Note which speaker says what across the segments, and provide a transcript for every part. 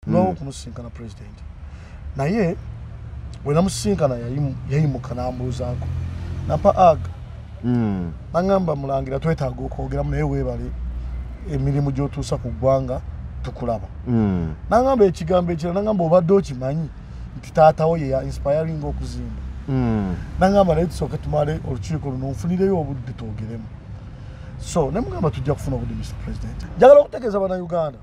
Speaker 1: no kumusinkana president naye wena musinkana yayimuka nambuzaako napa aga nangamba mulangira twetaaga okwogeramu naye weebale emirimu gy'otuusa ku ggwanga tukulaba nangamba ekigambo ekira nangamba obadde okimanyi nti taatawo ye ya inspiring okuzimba nangamba naye tusooke tumale olukiiko luno nfunireyo obudde twogeremu so nemugamba tujja kufuna obudde Mr. President njagala okutegeeza bannayuganda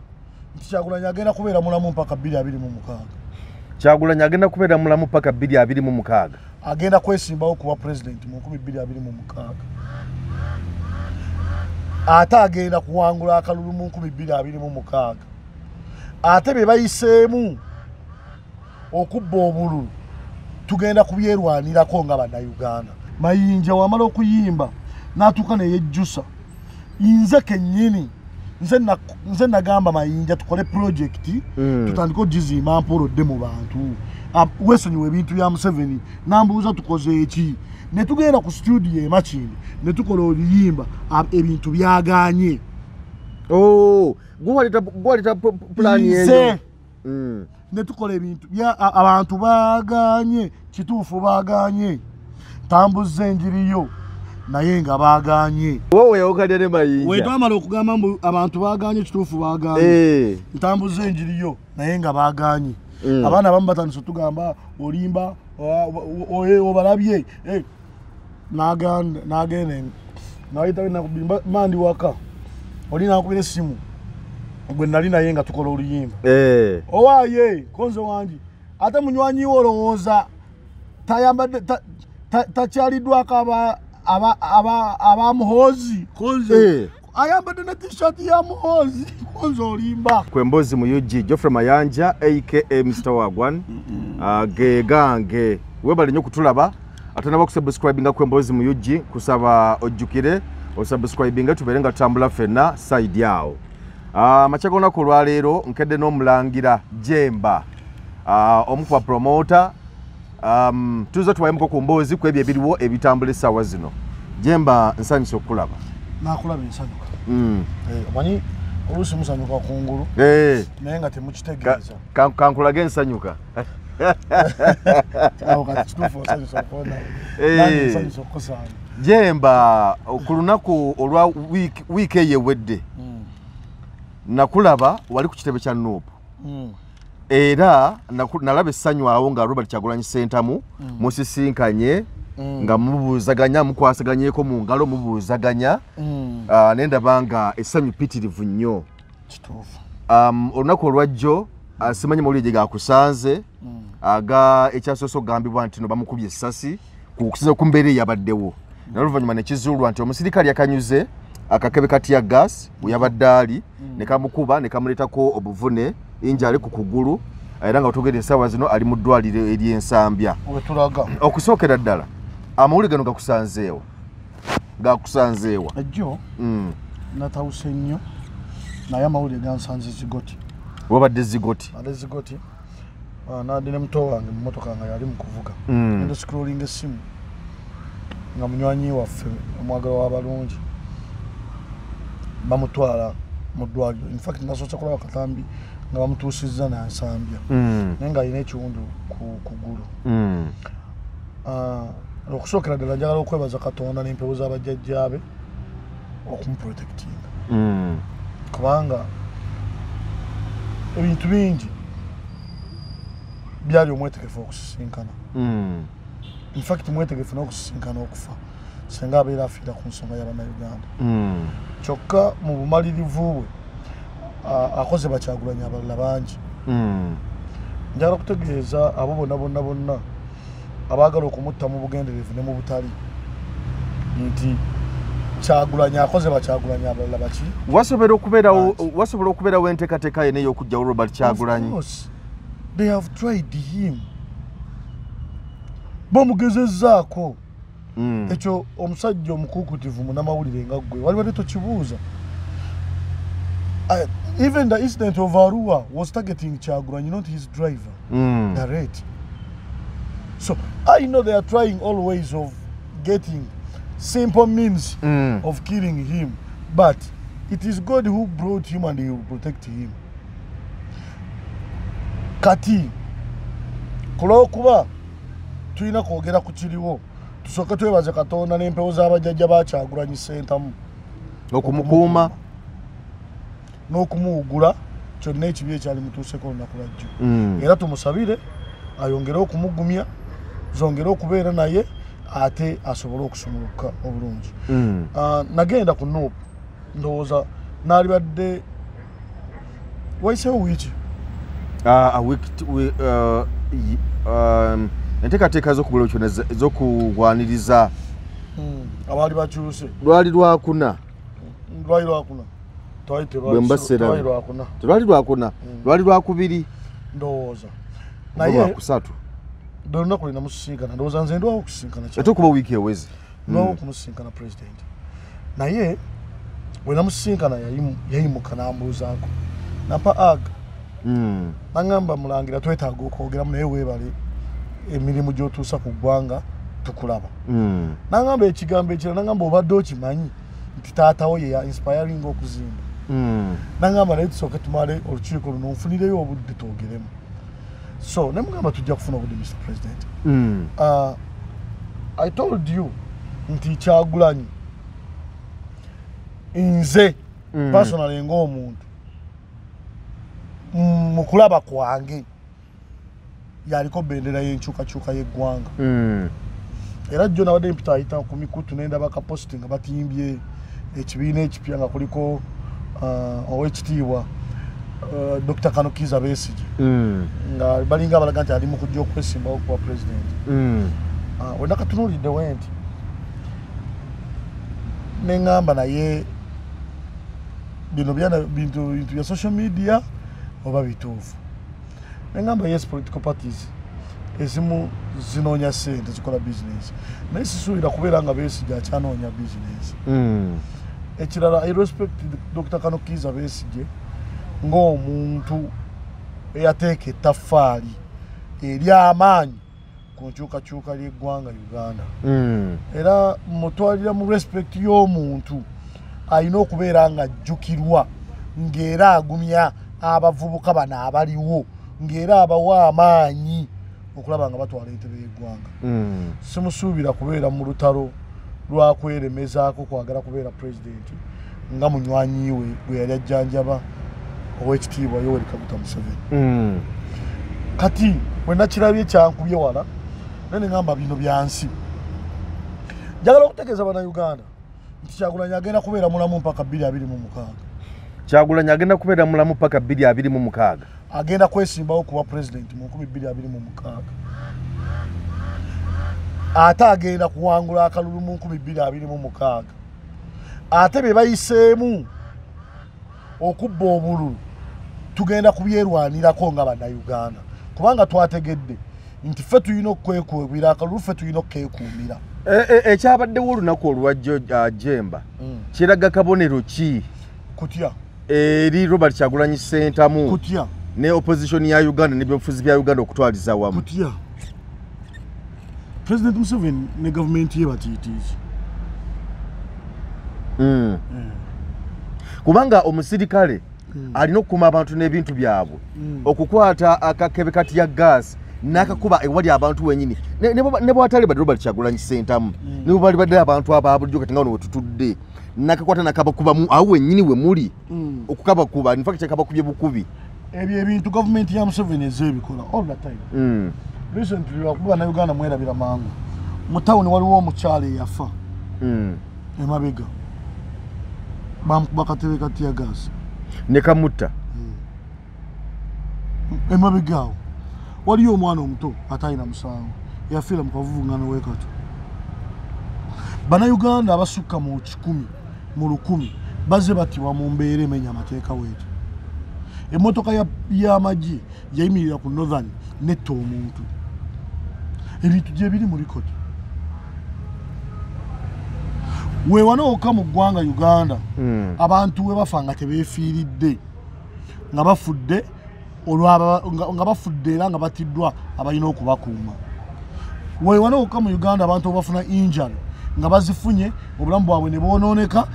Speaker 1: nti Kyagulanyi agenda kubeera mulamu mpaka 2026
Speaker 2: Kyagulanyi agenda kubeera mulamu mpaka 2026
Speaker 1: agenda kwesimbawo kuba president mu 2026 ate agenda kuwangula akalulu mu 2026 ate bye bayiseemu okubba obululu tugenda kubyerwanirako nga bannayuganda Mayinja wamala okuyimba n'atuuka ne yejjusa nze kennyini nze nagamba Mayinja tukole project tutandika ogizimba mpolodde mu bantu weesonyiwa ebintu bya Museveni nambuuza tukoze eki ne tugenda ku studio e Makindi ne tukola oluyimba ebintu byaganye
Speaker 2: gwalita plan
Speaker 1: yenze ne tukola ebintu abantu baganye kituufu baganye tambuza enjiriyo naye nga baganye
Speaker 2: wowe yawokalya ne Mayinja
Speaker 1: wetwamala okugamba mbu abantu baganye kituufu baganye ntambuza enjiriyo naye nga baganye abaana abamu batandise tugamba olimba obalabye nagende nayitawe nakubimba mandi waka oli nakubira essimu gwe nali naye nga tukola oluyimba owaaye konze wangi ate munywanyi wo olowooza tayambadde takyaliddwako abamuhoozi konze ayambadde ne t-shirt ya muhoozi konze olimba
Speaker 2: Kwembozi Muyuji Geoffrey Mayanja aka Mr. Wagwan gegange webale nnyo kutulaba ate nabakusubscribinga Kwembozi Muyuji kusaba ojjukire osubscribinga tubeere nga tutambula ffenna side yawo amakyaka olunaku olwaleero nkedde n'omulangira Jemba omu ku bapromota tuza tubayemuko ku mboozi ku ebyo ebiriwo ebitambula essaawa zino Jemba nsanyusa okukulaba
Speaker 1: nakulaba ensanyuka omanyi oluusi musanyuka kungulu naye nga temukitegeeza
Speaker 2: kankulage ensanyuka Jemba ku lunaku olwa wiiki eyo ewedde nakulaba wali ku kitebe kya Nuupu era nalaba essanyu awo nga Robert Kyagulanyi Ssentamu musisinkanye nga mubuuzaganya mukwasaganyeko mu ngalo mubuuzaganya nendaba nga essanyu pitirivu nnyo olunaku olwajjo simanyi mawulire gye gakusanze aga ekyasoose okugambibwa nti no bamukubye essasi kukusiza ku mbeera eyabaddewo noluvannyuma nekizuulwa nti omusirikale yakanyuze akakebe katya gas bweyabadde ali ne kamukuba ne kamuleetako obuvune injali ku kugulu era nga otugedde essaawa zino ali mu ddwaliro ery'ensambya okusookera ddala amawulire gano gakusanzeewa
Speaker 1: ejjo natawuse nnyo naye amawulire gansanze Zigoti
Speaker 2: wabadde Zigoti nadi ne muto wange mu mmotoka nga yali mu kuvuga enda scrolling essimu nga munywanyi waffe omwagalo w'abalungi bamutwala mu ddwaliro infact nasoose kulaba katambi nga bamutuusizza nansambya naye nga alina ekiwundu ku kugulu okusookera ddala njagala okwebaza Katonda n'empewo z'abajjajjaabe okumuprotectinga kubanga ebintu bingi byali omwetegefu okusisinkana infact mwetegefu n'okusisinkana okufa senga abeera afiira ku nsonga y'Abannayuganda kyokka mu bumalirivu bwe akoze Bakyagulanyi abalala bangi njagala kutegeeza abo bonna abaagala okumutta mu bugenderevu ne mu butali nti Kyagulanyi akoze Bakyagulanyi abalala baki wasobola okubeerawo enteekateeka yene ey'okugyawo Robert Kyagulanyi
Speaker 1: they have tried him bomugezezzaako ekyo omusajja omukuukutivu munamawulire nga ggwe wali badde tokibuuza even the incident of Arua was targeting Kyagulanyi, not his driver direct. So I know they are trying all ways of getting simple means of killing him, but it is God who brought him and he will protect him.
Speaker 2: kati kulwokuba tulina kwogera ku kiriwo tusooke twebaze Katonda n'empewo z'abajjajja bakyagulanyi ssentamu
Speaker 1: okumukuuma
Speaker 2: n'okumuwugula kyonna ekibi ekyali mutuuseko olunaku lwajjo era tumusabire ayongere okumugumya zongere okubeera naye ate asobole okusumuluka obulungi. Nagenda ku Nuupu ndowooza naalibadde wayiseewo wiiki
Speaker 1: enteekateeka z'okugula kyonna ez'okugwaniriza
Speaker 2: abaali bakyuse
Speaker 1: lwali lwakuna tewali lwakuna lwali lwakubiri
Speaker 2: ndowooza
Speaker 1: naye lwakusatu
Speaker 2: olunaku lina musisinkana ndowooza nze ndwawo okusisinkana
Speaker 1: ate okuba wiiki eweze
Speaker 2: ndwawo okumusisinkana president naye bwe namusisinkana yayimuka n'ambuuzaako nampa aga naŋŋamba mulangira twetaaga okwogeramu naye weebale emirimu gy'otuusa ku ggwanga tukulaba. Naŋŋamba ekigambo ekirala naŋŋamba obadde okimanyi nti taatawo ye ya inspiring okuzimba. Naŋŋamba naye tusooke tumale olukiiko luno nfunireyo obudde twogeremu. So ne mugamba tujja kufuna obudde Mr. President. I told you nti Kyagulanyi nze personally ng'omuntu mu kulaba kwange yaliko bendera y'enkyukakyuka y'eggwanga. Era jjo nabadde mpita ayita ku mikutu n'endaba kapositi nga batimbye ekibiina ekipya nga kuliko owekitiibwa Dr. Kanukiza Besigye nga balinga abalaga nti ali mu kujja okwesimbawo kuba president. Wenda katunuulidde wenti ne ŋŋamba naye bino bintu bya social media oba bituufu. Ne ŋŋamba yes political parties ezimu zinoonya ssente zikola bizinesi naye sisuubira kubeera nga Besigye akyanoonya bizinesi. Ekirala I respect Dr. Kanukiza Besigye ng'omuntu eyateeka ettaffaali ery'amaanyi ku nkyukakyuka ly'eggwanga Uganda. Era mutwalira mu respect y'omuntu alina okubeera nga ajjukirwa ng'era agumya abavubuka bano abaliwo ng'era abawa amaanyi okulaba nga batwala entebe y'eggwanga. Simusuubira kubeera mu lutalo lwa kweremezaako kwagala kubeera president nga munywanyi we bwe yali ajjanjaba owekitiibwa Yoweri Kaguta Museveni. Kati bwe nakirabye kyankubye wala ne ŋŋamba bino byansi. Njagala okutegeeza bannayuganda nti Kyagulanyi agenda kubeera mulamu mpaka 2026.
Speaker 1: Kyagulanyi agenda kubeera mulamu mpaka 2026.
Speaker 2: Agenda kwesimbawo kuba president mu 2026. Ate agenda kuwangula akalulu mu 2026. Ate be bayiseemu okubba obululu tugenda kubyerwanirako nga bannayuganda kubanga twategedde nti ffe tulina okwekuumira akalulu ffe tulina okkeekuumira.
Speaker 1: Ekyabaddewo olunaku olwajjo Jemba kiraga kabonero ki
Speaker 2: kutya
Speaker 1: eri Robert Kyagulanyi Ssentamu
Speaker 2: kutya
Speaker 1: ne opposition ya Uganda n'ebyobufuzi bya Uganda okutwaliza wamu
Speaker 2: kutya President Museveni ne government ye batiitiiki.
Speaker 1: Kubanga omusirikale alina okukuuma abantu n'ebintu byabwe okukwata akakebe kati ya gas n'akakuba ewali abantu wenyini ne bwatali badde Robert Kyagulanyi Ssentamu ne bwali badde abantu ababulijjo kati nga wano wetutudde nakakwata nakabakubamu awo wenyini we muli okukabakuba in fact kyakabakubye bukubi.
Speaker 2: Ebyo ebintu government ya Museveni ezebikola all the time. Recently wakuba na Uganda mwerabira mangu mu town waliwo omukyala eyafa emabega bamukuba katebe kati ya gas
Speaker 1: ne kamutta
Speaker 2: emabega awo waliyo omwana omuto atalina musango yafiira mu kavuvungano w'ekatu. Bannayuganda abasukka mu 10 mu 100 baze batibwa mu mbeera emenya amateeka wetu. Emmotoka y'amagye yayimirira ku Northern netta omuntu. Ebintu gye biri mu likodi. Weewanooka mu ggwanga Uganda abantu we bafa nga tebeefiiridde nga bafudde nga bafudde era nga batiddwa abalina okubakuuma. Weewanooka mu Uganda abantu bafuna injury nga bazifunye obulamu bwabwe ne bwonooneka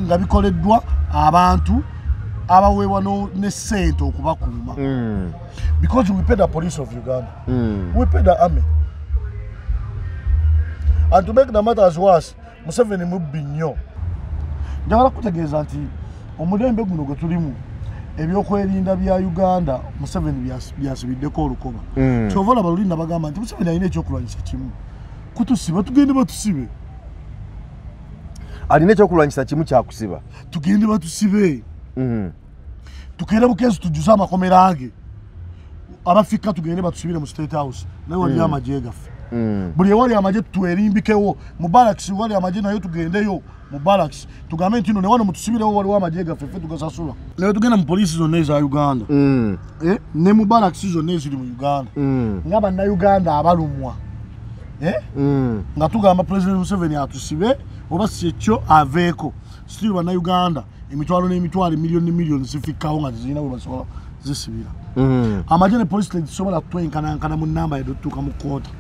Speaker 2: nga bikoleddwa abantu abaweebwa ne ssente okubakuuma. Because we pay the police of Uganda. We pay the army. And to make the matters worse, Museveni mubbi nnyo. Njagala kutegeeza nti omulembe guno gwe tulimu ebyokwerinda bya Uganda Museveni byasibiddeko olukoba. Kyova olaba lulinda bagamba nti Museveni alina ekyokulwanyisa kimu. Kutusiba tugende batusibe.
Speaker 3: Alina ekyokulwanyisa kimu kyakusiba.
Speaker 2: Tugende batusibe. Tugende bukeezi tujjuze amakomera ge. Abafika tugende batusibire mu State House. Naye wali amagye gaffe. Buli wali amagye twerimbikewo mu barracks wali amagye nayo tugendeyo mu barracks tugambe nti no ne wano mutusibirewo wali amagye gaffe ffe tugasasula. Naye tugenda mu police zonna eza Uganda. Ne mu barracks zonna eziri mu Uganda. Nga bannayuganda abalumwa. Nga tugamba President Museveni atusibe oba si ekyo aveeko. Still bannayuganda emitwalo n'emitwalo miliyoni zifikkawo nga zirina bwe basobola zisibira. Amagye ne police tezisobola kutwenkanankana mu nnamba edotuuka mu kkoota.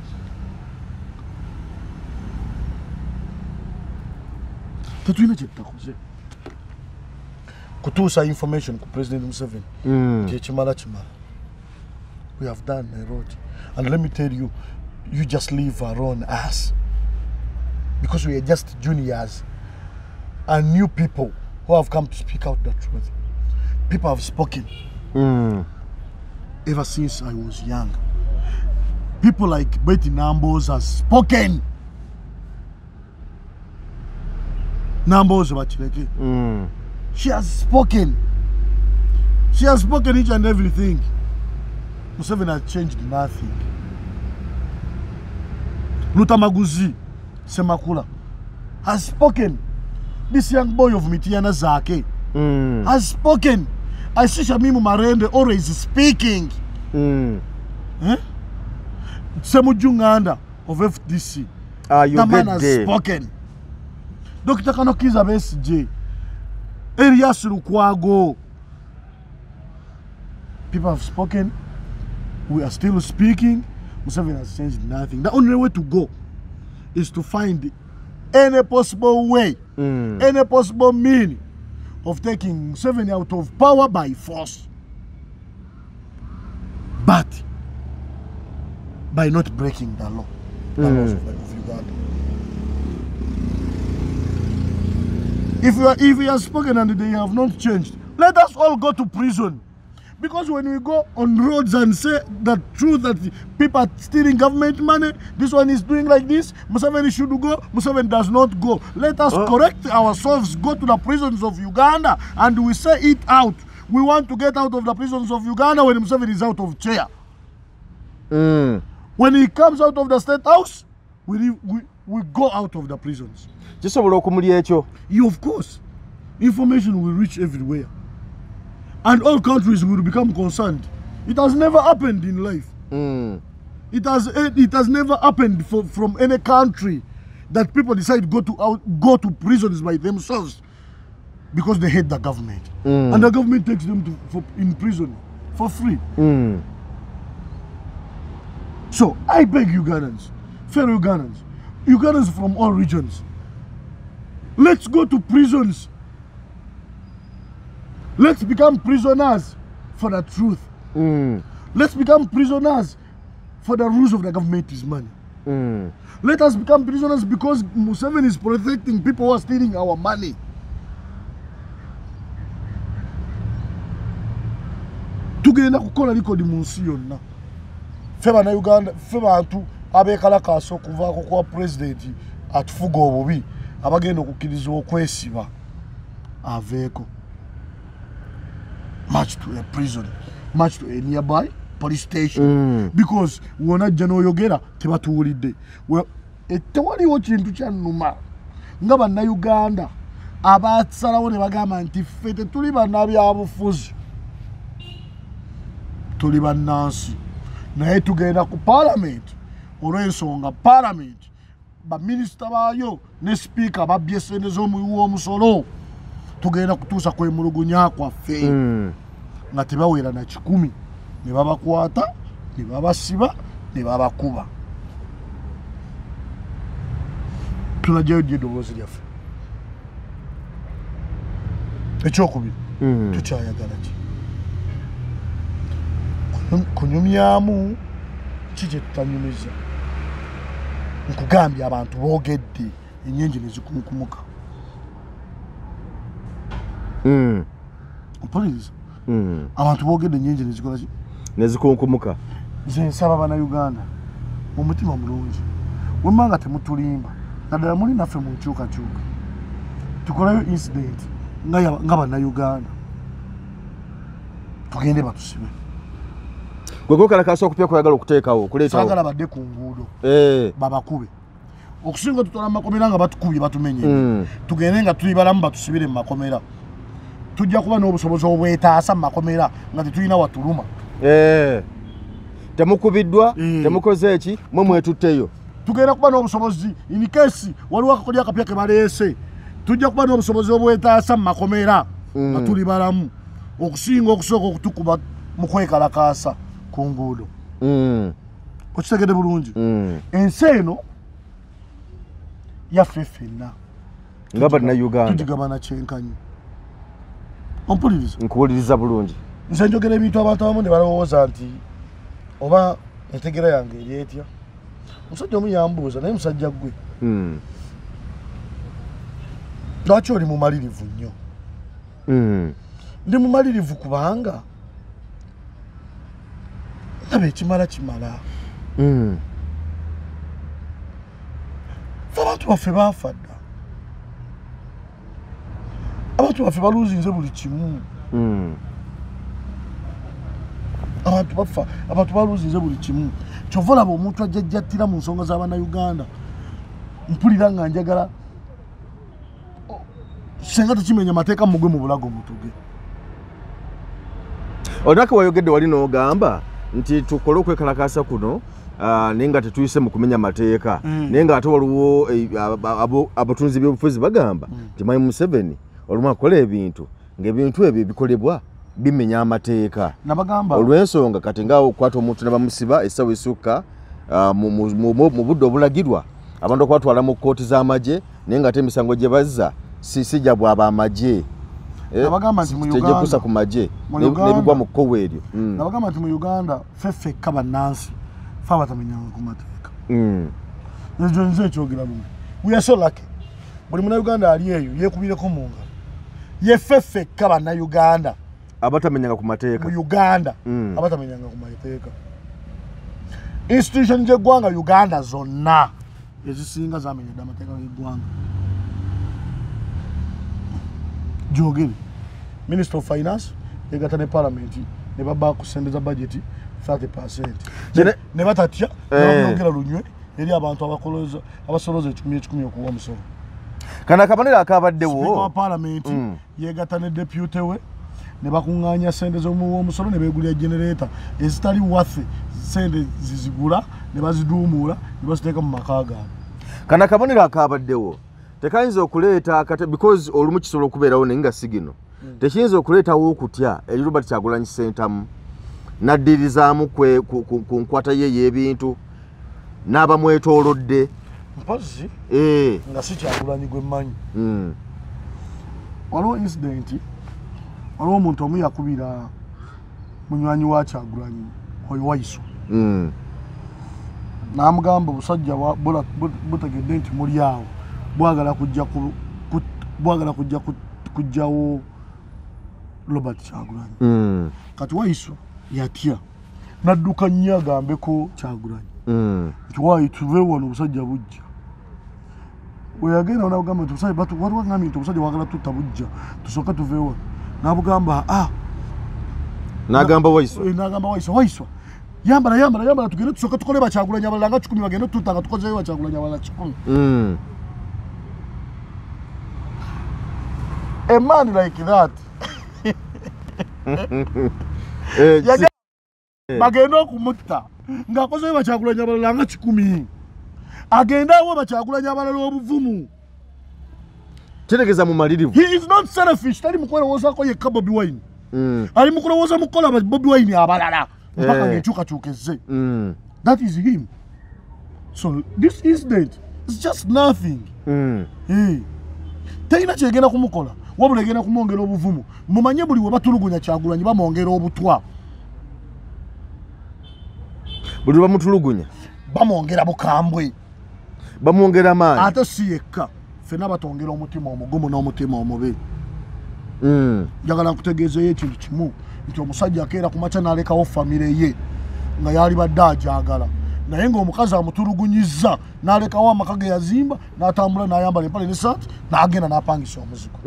Speaker 2: Tetulina kye tutakoze kutuusa information ku President Museveni kyekimala. We have done a lot, and let me tell you, you just leave around us because we are just juniors and new people who have come to speak out the truth. People have spoken ever since I was young. People like Betty Nambos has spoken. Nambos Bachileke. She has spoken. She has spoken each and everything. Museveni has changed nothing. Lutamaguzi Semakula has spoken. This young boy of Mitiana Zake has spoken. I see Shamimu Marende always speaking. Semujunganda of FDC. The man has spoken. Dr. Kanokiza BSJ. Elias Lukwago. People have spoken. We are still speaking. Museveni has changed nothing. The only way to go is to find any possible way, any possible meaning of taking Museveni out of power by force. But by not breaking the law, the laws of Uganda. If we have spoken and they have not changed, let us all go to prison. Because when we go on roads and say the truth that people are stealing government money, this one is doing like this, Museveni should go, Museveni does not go. Let us correct ourselves, go to the prisons of Uganda, and we say it out. We want to get out of the prisons of Uganda when Museveni is out of chair. When he comes out of the State House, we go out of the prisons. You, of course, information will reach everywhere. And all countries will become concerned. It has never happened in life. It has never happened from any country that people decide go to prisons by themselves because they hate the government. And the government takes them in prison for free. So I beg Ugandans, fellow Ugandans from all regions, let's go to prisons. Let's become prisoners for the truth. Let's become prisoners for the rules of the government is money. Let us become prisoners because Museveni is protecting people who are stealing our money. Tugenda kukola likodi munsi yonna. Feba na Uganda, feba antu abekala kaso kuvaako kwa president atufuga obubi abagenda okukkiriza okwesiba aveeko. March to a prison, march to a nearby police station. Because wona jano yogera tebatuwulidde. Tewaliwo kintu kyannuma nga bannayuganda abasalawo ne bagamba nti ffe tetuli bannabyabufuzi, tuli bannansi, naye tugenda ku parliament olw'ensonga parliament baminisita baayo ne speaker babbye sente z'omuwi w'omusolo. Tugenda kutuusa kwemulugunya kwaffe nga tebawera na 10 ne babakwata ne babasiba ne babakuba. Tulajjayo ddi eddoboozi lyaffe. Ekyokubiri, tukyayagala ki kunyumyamu kije tutanyumiza nkugambye abantu boogedde ennyingi ne zikunkumuka mpuliriza abantu boogedde ennyingi ne zikola ki
Speaker 3: ne zikunkumuka
Speaker 2: nze nsaba bannayuganda mu mutima mulungi wemmanga temutulimba naddala muli naffe mu nkyukakyuka tukolayo incident nga bannayuganda tugende batusibe
Speaker 3: gwegwe kalakasa okupya kwayagala okuteekawo okuleetawo
Speaker 2: saagala badde ku nguudo babakube okusinga tutwala mu makomera nga batukubye batumenye tugende nga tuli balamu batusibire mu makomera tujja kuba n'obusobozi obwetaasa mu makomera nga tetulina watuluma
Speaker 3: temukubiddwa temukoze eki mwe mwetutteyo
Speaker 2: tugenda kuba n'obusobozi in case waliwo akakolya akapya ke baleese tujja kuba n'obusobozi obwetaasa mu makomera nga tuli balamu okusinga okusooka okutukuba mu kwekalakaasa ku nguudo okitegedde bulungi ensi eno yaffe ffenna
Speaker 3: nga bannayuganda
Speaker 2: tugigabana kyenkanyi ompuliriza
Speaker 3: nkuwuliriza bulungi
Speaker 2: nze njogera ebintu abantu abamu ne balowooza nti oba entegera yange eri etya omusajja omu yambuuza naye musajja gwe lwaki oli mumalirivu nnyo ndi mumalirivu kubanga ndaba ekimala kimala abantu baffe baafa dda abantu baffe baluuzinze buli kimu abantu baluuzinze buli kimu kyova olaba omuntu ajjajjattira mu nsonga z'abannayuganda mpulira nga njagala senga tekimenya mateeka mugwe mu bulago mutuge
Speaker 3: onake wayogedde wali n'ogamba nti tukole okwekalakaasa kuno naye nga tetuyise mu kumenya mateeka naye nga ate waliwo abatunzi b'obufuzi bagamba nti Mwai Museveni olumu akola ebintu ng'ebintu ebyo bikolebwa bimenya amateeka olw'ensonga kati nga okukwata omuntu ne bamusiba essawa esukka mu budde obulagirwa abantu okubatwala mu kkooti z'amagye naye nga ate emisango gye bazza sijja bwaba amagye tejekusa ku magye nebigwa mu kkowa eryo
Speaker 2: nabagamba nti mu Uganda ffekka bannansi fe abatamenyanga ku mateeka ekyo nze ekyogera lumu we are so lucky buli munnayuganda ali eyo yeekubireko mu ngalo ye ffekka bannayuganda
Speaker 3: abatamenyanga ku mateeka
Speaker 2: mu Uganda abatamenyanga ku mateeka institution gy'eggwanga Uganda zonna ezisinga zamenyedde amateeka g'eggwanga jogere Minister of Finance yegatta ne Parliament ne baba kusendeza budget 30% ne batatya n'okwogera lunywe eri abantu abasoloza ekikumi okuwa omusolo
Speaker 3: kana akabanira akabaddewo
Speaker 2: Speaker wa Parliament yegatta ne deputy we ne bakuŋŋaanya sente z'omusolo ne beegulira generator ezitali waffe sente zizigula ne baziduumuula ne baziteeka mu maka gaabwe
Speaker 3: kana akabonero akabaddewo tekayinza okuleeta because olumu kisobola okubeerawo naye nga sigino tekiyinza okuleetawo okutya eri Robert Kyagulanyi Ssentamu n'addirizaamu ku nkwata ye y'ebintu n'abamwetoolodde
Speaker 2: mpozi nga si Kyagulanyi gwe mmanyi waliwo incident waliwo omuntu omu yakubira munywanyi wa Kyagulanyi oyo Wayiso n'amugamba obusajja butegedde nti muli awo bwagala kujja kujjawo Robert Kyagulanyi kati Wayiso yatya n'adduka nnyo agambeko Kyagulanyi nti waayi tuve wano obusajja bujja we yagenda n'abugamba nti waliwo agambye nti obusajja bwagala tutta bujja tusooke tuve wano n'abugamba
Speaker 3: n'agamba Wayiso
Speaker 2: Wayiso yambala tugende tusooke tukole Bakyagulanyi abalala nga 10 bagende tutta nga tukozeyo Bakyagulanyi abalala 10 a man like that bagenda okumutta ng'akozeyo Bakyagulanyi abalala nga 10 agendawo Bakyagulanyi abalala obuvumu
Speaker 3: kitegeeza mu malirivu
Speaker 2: he is not selfish tali mukwerowoozako yekka Bobi Wine ali mukulowooza mukukola Bobi Wine abalala mpaka ng'enkyukakyuka ezze that is him so this incident is just nothing terina kyegenda kumukola wabula egenda kumwongera obuvumu mumanye buli we batulugunya Kyagulanyi bamwongera obutwa
Speaker 3: buli bamutulugunya
Speaker 2: bamwongera bukambwe
Speaker 3: bamwongera maanyi
Speaker 2: ate si yekka ffenna batwongera omutima omugumu n'omutima omubi njagala nkutegeezeyo ekintu kimu nti omusajja akeera ku makya n'alekawo famire ye nga yali badde ajagala naye ng'omukazi amutulugunyizza n'alekawo amaka ge yazimba n'atambula n'ayambala empale n'essaati n'agenda n'apangisa omuzigo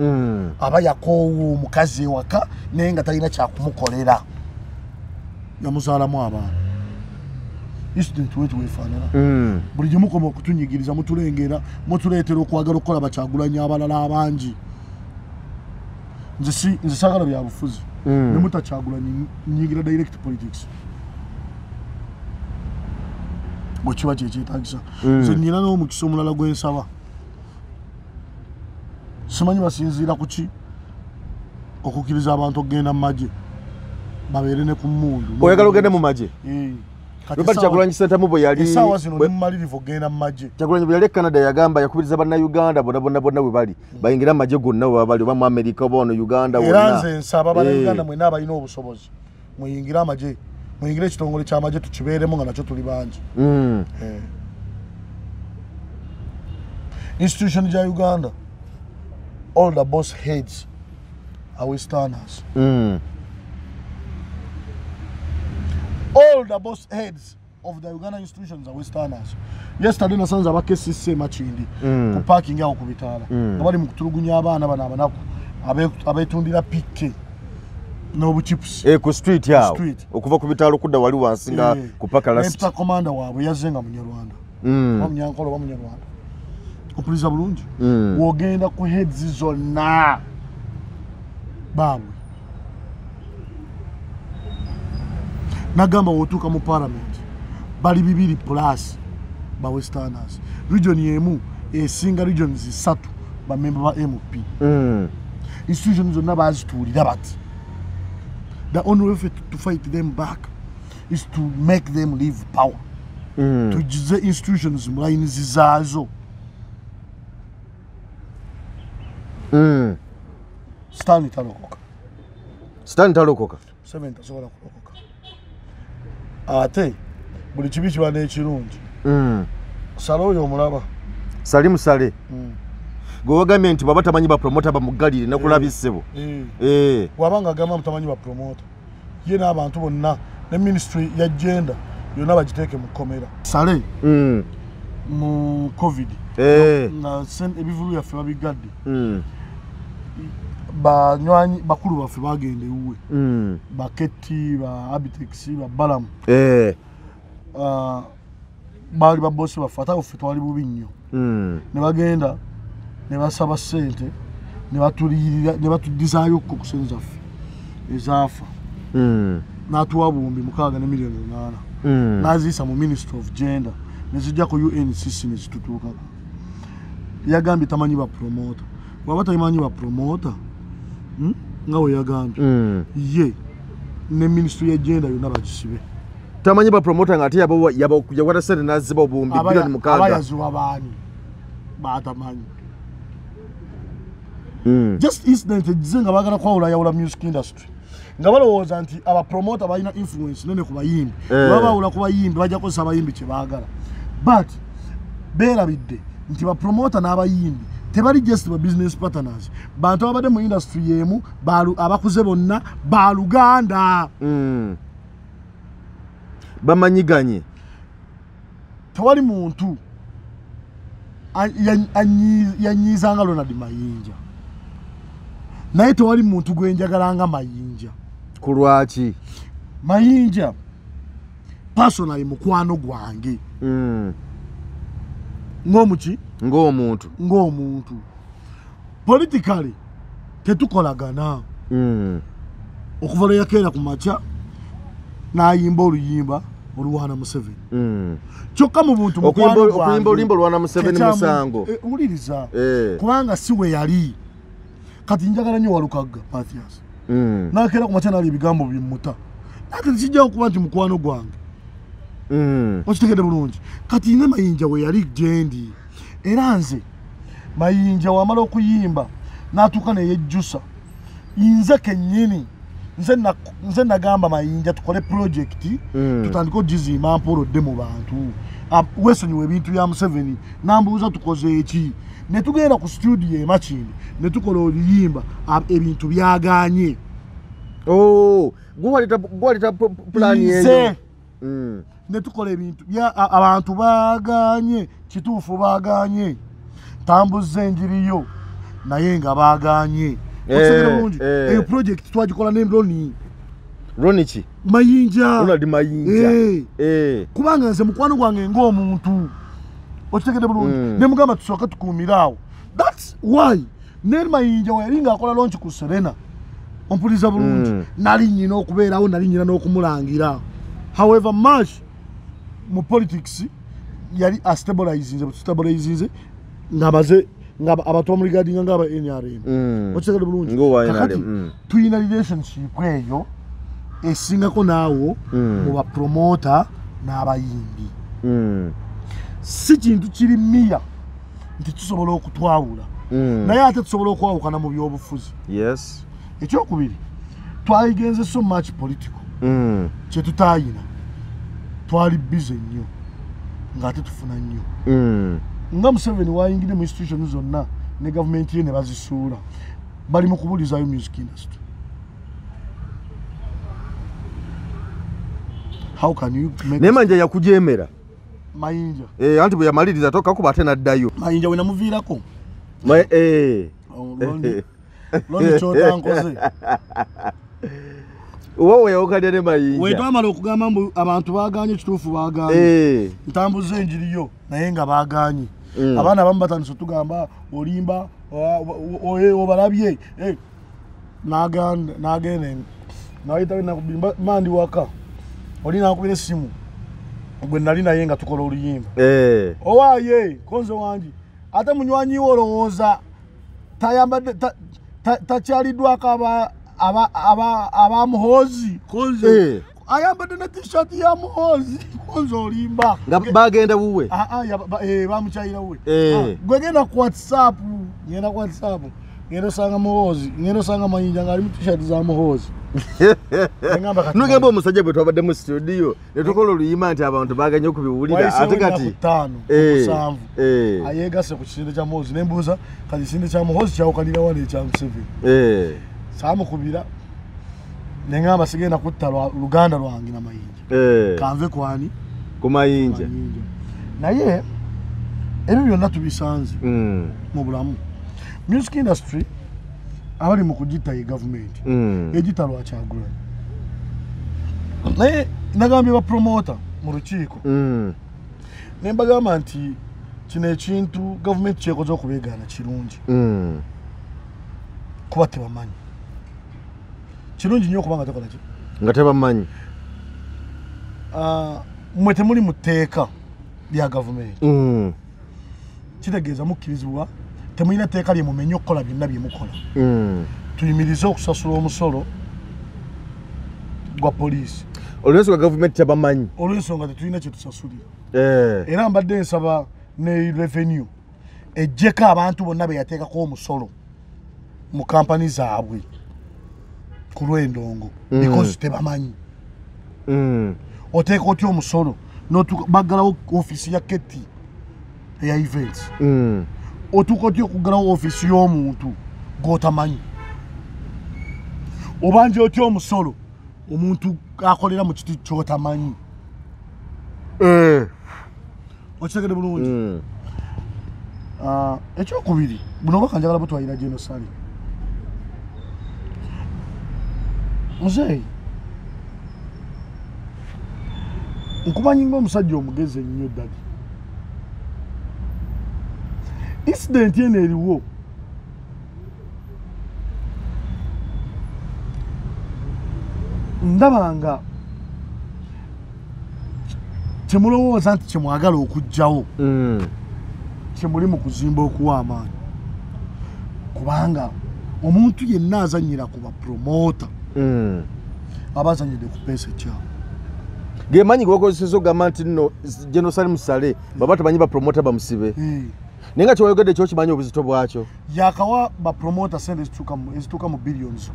Speaker 2: aba yakoowa omukazi ewaka naye nga talina kyakumukolera yamuzaalamu abaana incident wetu wefaanana buli gye mukoma okutunyigiriza mutulengera mutuleetera okwagala okukola Bakyagulanyi abalala abangi nze saagala bya bufuzi ne mutakyagulanyi nyigira direct politics bwekiba kyekyetagisa nze nina n'omukisa omulala gwensaba simanyi basinziira ku ki okukkiriza abantu okugenda mu magye babeere ne ku mmundu
Speaker 3: oyagala ogende mu magye Robert Kyagulanyi Ssentamu bwe yali
Speaker 2: essaawa zino ne mumalirivu ogenda mu magye
Speaker 3: Kyagulanyi bwe yali Canada yagamba yakubiriza bannayuganda bonna bwe bali bayingira amagye gonna we bali oba mu America oba ono Uganda wonna
Speaker 2: era nze nsaba bannayuganda mwenna abalina obusobozi muyingire amagye muyingire ekitongole ky'amagye tukibeeremu nga nakyo tuli bangi institution gya Uganda all the boss heads are Westerners all the boss heads of the Uganda institutions are Westerners. Yesterday nasanze abakesise Makindi ku parking aho ku bitala nga bali mu kutulugunya abaana bana abanaku abetundira pike n'obuchips
Speaker 3: ku street yawo okuva ku bitalo kudda wali wansi nga ku paka last
Speaker 2: Mr. Commander waabwe yazenga Munyarwanda Munyankolo ba Munyarwanda okuliza bulungi wogenda ku heads zonna bamwe nagamba wotuuka mu parliament bali 2 plus ba Westerners region yemu esinga regions 3 ba member ba MP institutions zonna bazituulira bati the only way to fight them back is to make them leave power tugize institutions mu lines zaazo Stanley talokoka 7 tasobola kulokoka ate buli kibi kiba n'ekirungi sala oyo omulaba
Speaker 3: sali musale gwe wagambye nti baba tamanyi bapromota bamugalire nakulabisebo
Speaker 2: wabanga agamba mutamanyi bapromota ye n'abantu bonna ne ministry ya gender yonna bagiteeke mu kkomera sale mu covid nga ebivulu yaffe babigadde banywanyi bakulu baffe bagenda ewuwe baketi ba Abitex ba Balamu baali babosi baffe ate ffe twali bubi nnyo ne bagenda ne basaba ssente ne batudizaayo ku kusenza ffe ezaafa n'atuwa buwumbi 6 ne miliyoni 8 n'aziisa mu Ministry of Gender ne zijja ku UNCC ne zitutuukako yagambye tamanyi bapromota bwaba tamanyi bapromota nga we yagambye ye ne Ministry ya Gender yonna bagisibe
Speaker 3: tamanyi bapromota nga ate yawata sente n'aziba obuwumbi bilioni 6
Speaker 2: abayazuba baani batamanyi just incident egize nga bagala kwawulayawula music industry nga balowooza nti abapromota balina influence nene ku bayimbi baba bawula ku bayimbi bajja kukozesa abayimbi kye baagala but beerabidde nti bapromota n'abayimbi tebali just ba business partners bantu abadde mu industry yemu abakuze bonna ba Luganda
Speaker 3: bamanyiganye
Speaker 2: tewali muntu yanyizanga Ronald Mayinja naye tewali muntu gwenjagalanga Mayinja
Speaker 3: kulwaki
Speaker 2: Mayinja personally mukwano gwange ng'omuntu politically tetukolagana okuva lwe yakeera ku makya n'ayimba oluyimba olwana Museveni kyokka mu buntu
Speaker 3: okuyimba oluyimba olwana Museveni musango
Speaker 2: wuliriza kubanga si we yali kati njagala nnyo Walukagga Mathias n'akeera ku makya n'ali ebigambo bimuta nate tekijjawo kuba nti mukwano gwange okitegedde bulungi kati ne Mayinja we yali gyendi era nze Mayinja wamala okuyimba n'atuuka ne yejjusa nze kennyini nze nagamba Mayinja tukole projekiti tutandika ogizimba mpolodde mu bantu weesonyiwa ebintu bya Museveni nambuuza tukoze eki ne tugenda ku studio e Makindi ne tukola oluyimba ebintu byaganye
Speaker 3: gwaleta pulaani eyo
Speaker 2: ne tukola ebintu abantu baganye kituufu baganye tambuza enjiriyo naye nga baganye eyo project twagikola ne
Speaker 3: Roni ki
Speaker 2: Mayinja
Speaker 3: Ronald Mayinja
Speaker 2: kubanga nze mukwano gwange ng'omuntu okitegedde bulungi ne mugamba tusooka tukuumiraawo that's why ne Mayinja weyali ng'akola launch ku Serena ompuliza bulungi nali nnyina okubeerawo nali nnyina n'okumulangira however much mu politics yali astabilizinze ng'amaze abantu bamuligadinga ng'aba NRM okitegedde bulungi kakati tuyina relationship eyo esingako naawo mu bapromota n'abayimbi si kintu kiri miya nti tusobola okutwawula naye ate tusobola okwawukana mu byobufuzi ekyokubiri twayigenze so much political kyetutaayina twali bize nnyo ng'ate tufuna nnyo nga Museveni wayingire mu institution zonna ne gavumenti ye ne bazisuula bali mu kubulizayo music industry. How can you make
Speaker 3: Nemanja yakujemera
Speaker 2: Mayinja
Speaker 3: anti bwe yamaliriza toka kuba ate naddayo
Speaker 2: Mayinja we namuviirako Londi chota nkoze
Speaker 3: wowe yawukadde ne Mayinja
Speaker 2: we twamala okugamba mbu abantu baganye kituufu baganye ntambuza enjiriyo naye nga baganye abaana abamu batandise tugamba olimba obalabye nagende nayita nakubimba mandi waka olina nakubira essimu gwe nali naye nga tukola oluyimba owaaye konzo wangi ate munywanyi wo olowooza tayambadde takyaliddwako abamuhoozi konzo ayambadde ne t-shirt ya muhoozi konzo olimba
Speaker 3: nga bagenda wuwe
Speaker 2: bamukyayira wuwe gwe genda ku WhatsApp ngenda osanga muhoozi ngenda osanga Mayinja ng'ali mu t-shirt za muhoozi
Speaker 3: nugamba omusajja bwe twabadde mu studio ne tukola oluyimba nti abantu baganye okubiwulira ate kati
Speaker 2: 5 ayegase ku kisinde kya muhoozi nembuuza kati kisinde kya muhoozi kyawukanira wano ekya Museveni saamukubira nengamba sigenda kutta luganda lwange na Mayinja kanve kwani
Speaker 3: ku Mayinja
Speaker 2: naye ebyo byonna tubisanze mu bulamu music industry abali mu kugita ye government egita lwa Kyagulanyi naye nagambye ba promoter mu lukiiko nembagamba nti kino ekintu government kyekoze okubeegaana kirungi kuba tebamanyi kirungi nnyo okubanga tekola ki
Speaker 3: nga tebamanyi
Speaker 2: mwe temuli mu tteeka lya gavumenti kitegeeza mukkirizibwa temulina tteeka lye mumenye okukola byonna bye mukola tuyimirize okusasula omusolo gwa poliisi
Speaker 3: olw'ensonga gavumenti tebamanyi
Speaker 2: olw'ensonga tetulina kye tusasulira era mbadde nsaba ne revenue ejjeko abantu bonna be yateekako omusolo mu kampani zaabwe ku lw'endongo because tebamanyi oteeka otya omusolo baggalawo ofiisi ya Keti eya events otuuka otya okuggalawo ofiisi y'omuntu gw'otamanyi obanja otya omusolo omuntu akolera mu kiti ky'otamanyi okitegedde bulungi ekyokubiri buno obaka njagala butwalira genosali muzeeyi nkumanyi nga omusajja omugezi ennyo ddali incident eno eriwo ndaba nga kyemulowooza nti kyemwagala okugjawo kyemuli mu kuzimba okuwa amaanyi kubanga omuntu yenna azanyira ku bapromota aba azanyidde ku peesa ekyawo
Speaker 3: gemanyi gwakozeseza ogamba nti nno genosali musale baba temanyi bapromota bamusibe Nenga kyoyogedde kyo kimanyi obuzito bwakyo.
Speaker 2: Yakawa ba promoter sente ezituka mu billions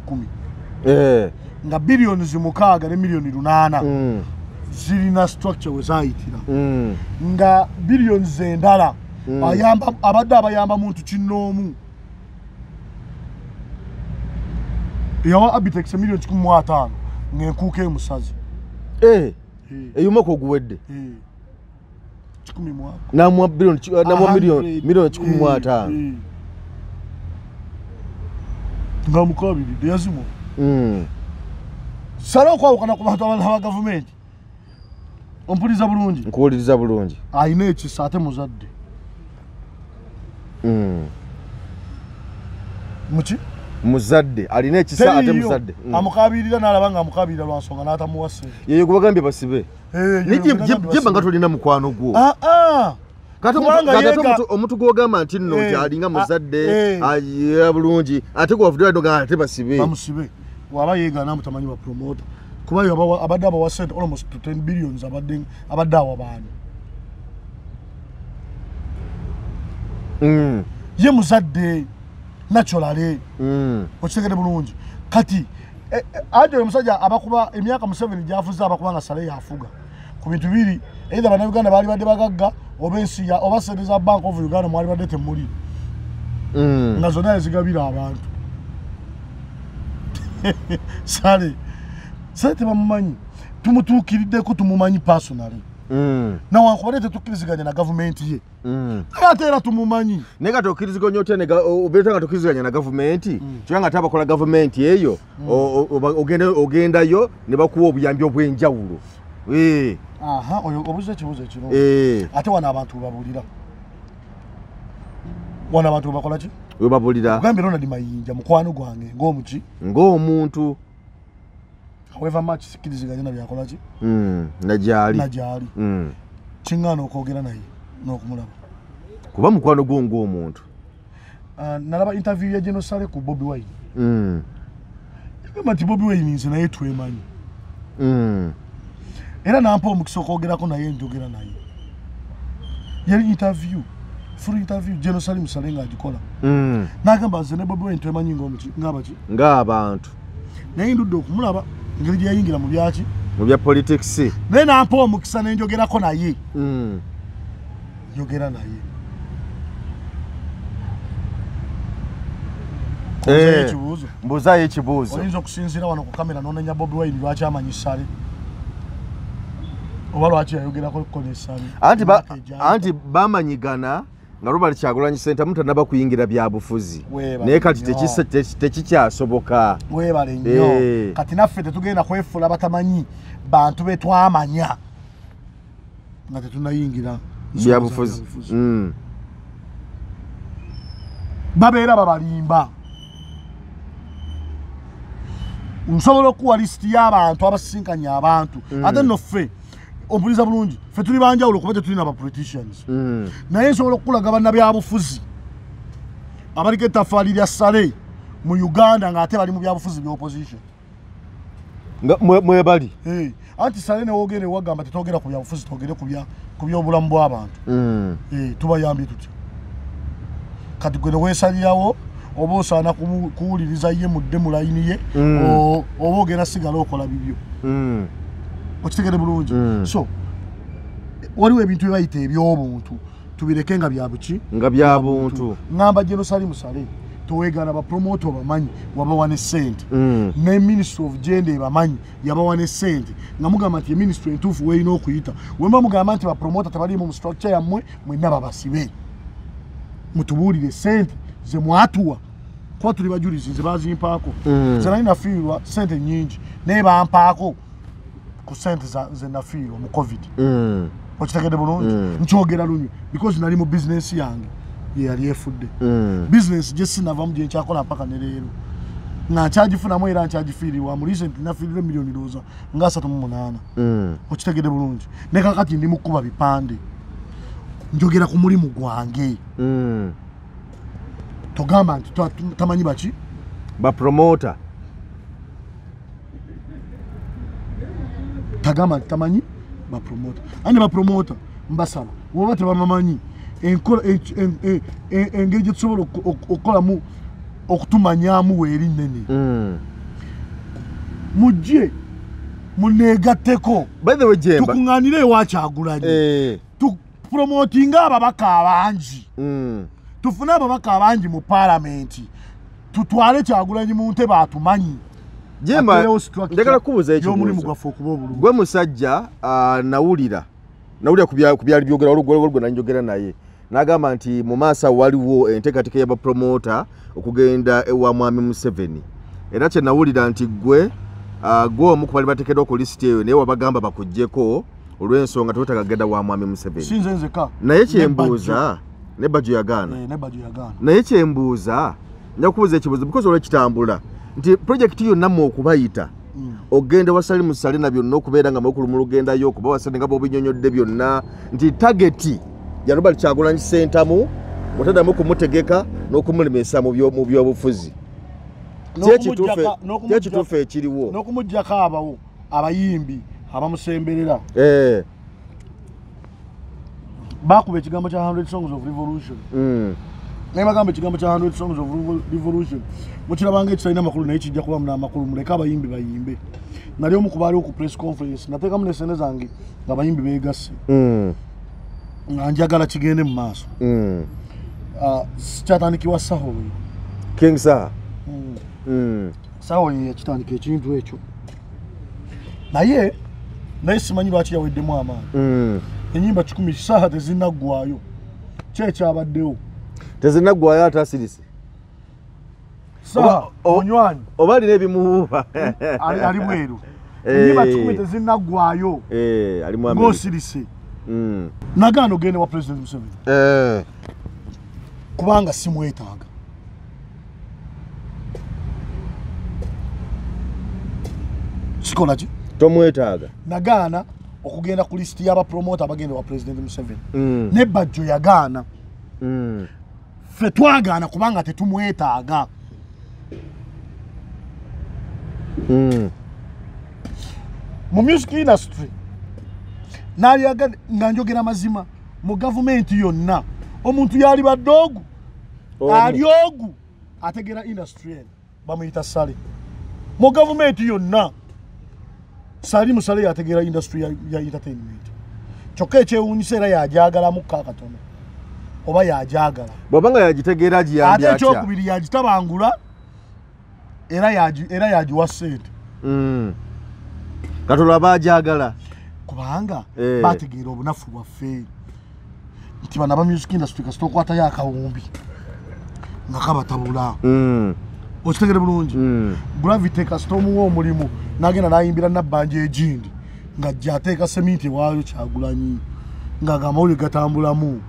Speaker 2: 10. Nga billions 6 ne milioni 8. Zirina structure wezayitira. Nga billions endala ayamba abadde abayamba muntu kinoomu. Yawa Abitex milioni 15 ngenkuuka emusazi.
Speaker 3: Eyuma ko guwedde.
Speaker 2: 10 mwaka.
Speaker 3: Namwa milioni 15.
Speaker 2: Nga mukabiri yazimo. Salo kwawukana ku bantu aba government. Ompuliza bulungi.
Speaker 3: Nkuwuliriza bulungi.
Speaker 2: Ayina ekisa ate muzadde. Muki?
Speaker 3: Muzadde alina ekisa ate muzadde.
Speaker 2: Amukabirira n'alaba nga amukabirira lwansonga n'atamuwase.
Speaker 3: Yeyo kubagambye basibe. Jeba nga tolina mukwano gwo. Kati omuntu gwogamba nti nno alinga muzadde aye bulungi ate gwavudde ndo nga ate basibe.
Speaker 2: Bamusibe. Waba yeegana mutamanyi ba promoter. Kuba yo abadde abawasente almost 10 billions abadde awabantu. Ye muzadde naturally. Okitegedde bulungi. Kati ajo omusajja abakuba emyaka 7 gyafuza abakuba nga sale yafuga. Ku bintu biri either bana Uganda bali badde bagagga oba ensi ya oba sente za Bank of Uganda mwali badde temuli. Nga zonna ezigabira abantu. Sale sente bamumanyi tumutuukiridde ko tumumanyi personally. Na wankubadde tetukkiriziganya na government ye. Ate era tumumanyi.
Speaker 3: Nenga tokkiriziganya ote obeta nga tokkiriziganya na government. Kyanga tabakola government eyo ogendayo ne bakuwa obuyambi obwenjawulo.
Speaker 2: Oyo obuze kibuze kino. Ate wana abantu babulira. Wana abantu bakola ki?
Speaker 3: We babulira.
Speaker 2: Ugambe Ronald Mayinja mukwano gwange ng'omuki?
Speaker 3: Ng'omuntu.
Speaker 2: However much sikiriziganya na byakola ki?
Speaker 3: Najali.
Speaker 2: Kingano okwogera naye n'okumulaba.
Speaker 3: Kuba mukwano gwo ng'omuntu.
Speaker 2: Nalaba interview ya General Sale ku Bobi Wine. Nti Bobi Wine nze naye twemanyi. Era nampa omukisa okwogerako naye njogera naye. Yali interview. Full interview General Salim Sale ng'agikola. N'agamba nze ne Bobi Wine twemanyi ng'omuki ng'abaki?
Speaker 3: Ng'abantu.
Speaker 2: Naye ndudde okumulaba ngeri gye yayingira mu byaki?
Speaker 3: Mu bya politics.
Speaker 2: Naye nampa omukisa ne njogerako naye. Njogera naye.
Speaker 3: Mbuzayo ekibuuzo.
Speaker 2: Oyinza okusinziira wano ku kamera n'onenya Bobi Wine lwaki amanyi Sale. Oba lwaki yayogerako kukona Sale.
Speaker 3: Anti bamanyigana nga Robert Kyagulanyi Center mutanaba kuyingira bya bufuzi. Naye kati tekikyasoboka.
Speaker 2: Weebale nnyo. Kati naffe tetugenda kwefula batamanyi bantu be twamanya nga tetunayingira
Speaker 3: bya bufuzi.
Speaker 2: Babeera babalimba. Nsobola okuwa listi y'abantu abasisinkanya abantu. Ate nno ffe obuliza bulungi ffe tuli banjawulo kuba tetulina ba politicians. Naye nsobola okulaga bannabyabufuzi abaliko ettaffaali lya Sale mu Uganda ng'ate bali mu byabufuzi bya opposition.
Speaker 3: Mwebali.
Speaker 2: Anti Sale ne woogere wagamba tetwogera ku byabufuzi twogere ku by'obulamu bw'abantu. Tubayambye tutya. Kati gwe ne weesalirawo oba osaana kuwuliriza ye mudde mu layini ye oba ogenda sigala okola bibyo. Okitegere bulungi. So waliwo ebintu bye bayita eby'obuntu tubireke nga bya buki?
Speaker 3: Nga bya buntu.
Speaker 2: Ngamba General Salim Sale toweegana ba promoter bamanyi wabawa ne ssente. Ne Ministry of Gender bamanyi yabawa ne ssente. Nga mugamba nti ministry entuufu weeyina okuyita. Wemba mugamba nti ba promoter tabaliimu mu structure yammwe mwenna babasibe. Mutubuulire ssente ze mwatuwa. Kuba tuli bajulizi nze bazimpaako. Nze nali nafiirwa ssente nnyingi naye bampaako ku ssente ze nafiirwa mu COVID. Okitegedde bulungi? Nkyogera lunywe because nali mu business yange ye yali efudde. Business gye sinavamu gye nkyakola mpaka ne leero. Nga nkyagifunamu era nkyagifiirirwa mu recent nafiirira miliyoni ndowooza nga 38. Okitegedde bulungi? Ne kakati ndi mu kkuba bipande. Njogera ku mulimu gwange. Togamba nti tamanyi baki?
Speaker 3: Ba promoter.
Speaker 2: Tagama tamanyi ba promoter. Andi ba promoter mbasaba. Woba tebamanyi engeri gye tusobola okukolamu okutumanyamu weeri nnene mujje muneegatteko tukuŋŋaanire ewa Kyagulanyi tupromotinga ababaka abangi tufune ababaka abangi mu paalamenti tutwale Kyagulanyi mu ntebe atumanyi
Speaker 3: Jemba ndagala kubuuza
Speaker 2: ekimulimu gwaffe okuba obulungi
Speaker 3: gwe musajja nawulira kubyali byogera olugwe nanjogera naye n'agamba nti mu maaso waliwo enteekateeka y'abapromota okugenda ewa Mwami Museveni era kye nawulira nti gwe omu ku bali bateekeddwa ku lisiti eyo naye wabagamba bakuggyeko olw'ensonga tewetagagenda wa Mwami Museveni
Speaker 2: sinze nzeka
Speaker 3: naye kyembuuza ne Bajjo yagaana naye kyembuuza nja kubuuza ekibuuzo because olw'ekitambula nti projekiti yonna mu okubayita ogende wasali musale na byonna okubeera nga mukulu mulugendayo okuba wasale nga bobinyonyodde byonna nti tageti ya Robert Kyagulanyi Ssentamu mutaddamu kumutegeka n'okumulemesa mu byobufuzi kyekituufu ekiriwo
Speaker 2: n'okumuggyako abawo abayimbi abamusemberera bakuba ekigambo kya 100 Songs of Revolution naye bagamba ekigambo kya 100 Songs of Revolution mukirabanga ekitalina makulu naye kijja kuba munamakulu muleke abayimbi bayimbe nali omu ku baaliwo ku press conference nateekamu n'essene zange nga abayimbi beegasse nga njagala kigende mu maaso kyatandikibwa Sahowe
Speaker 3: King Saha
Speaker 2: Sahowe yakitandika ekintu ekyo naye simanyi lwaki yaweddemu amaanyi enyimba 10 Saha tezinaggwayo kyekyabaddewo
Speaker 3: tezinaggwayo ate asirise
Speaker 2: Saha onywanyi
Speaker 3: oba alina ebimubuuba
Speaker 2: ali bweru enyimba 10 tezinaggwayo ng'osirise nagaana ogende wa President Museveni kubanga simwetaaga sikola ki
Speaker 3: tomwetaaga
Speaker 2: nagaana okugenda ku lisiti y'abapromota abagenda wa President Museveni ne Bajjo yagaana ffe twagaana kubanga tetumwetaaga mu music industry naliyaga nga njogera mazima mu gavumenti yonna omuntu yali baddogu ali ogu ategera industrial bamuyita Sale mu gavumenti yonna Sali Musale yategera industry ya entertainment kyokka ekyewuunyisa era yajagalamu kakatono oba yajagala
Speaker 3: bw'obanga yagitegeera giyambye
Speaker 2: ate ekyokubiri yagitabangula era yagiwa ssente
Speaker 3: katono aba ajagala
Speaker 2: kubanga bategeera obunafu bwaffe nti bana ba music industry kasita okwatayo akawumbi nga kabatabula okitegere bulungi Gravity kasita omuwa omulimu n'agenda n'ayimbira nabbanja egindi nga ajja ateeka seminti ewaayo Kyagulanyi ng'amawulire gatambulamu